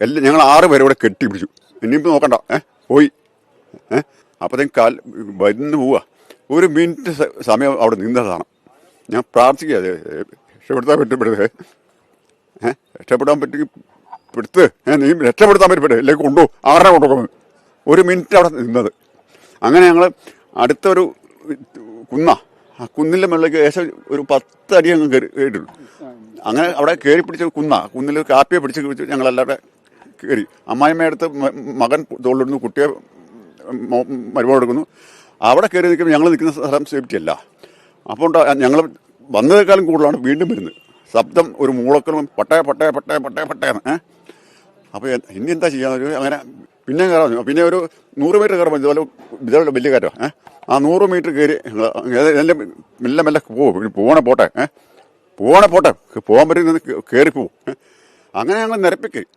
എല്ലാം ഞങ്ങൾ 6 പേരെ ഇവിടെ കെട്ടിപ്പിടിച്ചു. ഇനിയിപ്പോൾ നോക്കണ്ട, പോയി. അപ്പോഴത്തേക്കും വരുന്നു പോവുക. 1 മിനിറ്റ് സമയം അവിടെ നിന്നതാണ്. ഞാൻ പ്രാർത്ഥിക്കുക, രക്ഷപ്പെടുത്താൻ പറ്റപ്പെടുത്തേ, രക്ഷപ്പെടാൻ പറ്റി പെടുത്ത്, നീ രക്ഷപ്പെടുത്താൻ പറ്റപ്പെട്ടെ, അല്ലെങ്കിൽ കൊണ്ടുപോകും, 6 കൊണ്ടുപോകുന്നത്. 1 മിനിറ്റ് അവിടെ നിന്നത്. അങ്ങനെ ഞങ്ങൾ അടുത്തൊരു ആ കുന്നിൻ്റെ മുകളിലേക്ക് ഏകദേശം ഒരു 10 അടി അങ്ങ് കയറിയിട്ടുള്ളൂ. അങ്ങനെ അവിടെ കയറി പിടിച്ച കുന്നിൽ കാപ്പിയെ പിടിച്ച് ഞങ്ങളല്ലാതെ കയറി. അമ്മായിമ്മയടുത്ത് മകൻ തോളിലിടുന്നു, കുട്ടിയെ മരുമോൾ എടുക്കുന്നു. അവിടെ കയറി നിൽക്കുമ്പോൾ ഞങ്ങൾ നിൽക്കുന്ന സ്ഥലം സേഫ്റ്റി അല്ല. അപ്പോൾ ഞങ്ങൾ വന്നതേക്കാളും കൂടുതലാണ് വീണ്ടും വരുന്നത്. ശബ്ദം ഒരു മൂളക്കലും പട്ടയാണ്. അപ്പോൾ ഇനി എന്താ ചെയ്യാന്ന് വെച്ചാൽ അങ്ങനെ പിന്നെ കയറാൻ. പിന്നെ ഒരു 100 മീറ്റർ കയറുമ്പോൾ ഇതുപോലെ വലിയ കയറ്റോ. ആ 100 മീറ്റർ കയറി എൻ്റെ മെല്ലെ പോകണേ പോട്ടെ, പോകാൻ പറ്റുന്ന കയറിപ്പോവും. അങ്ങനെ ഞങ്ങൾ നിരപ്പിക്കരി.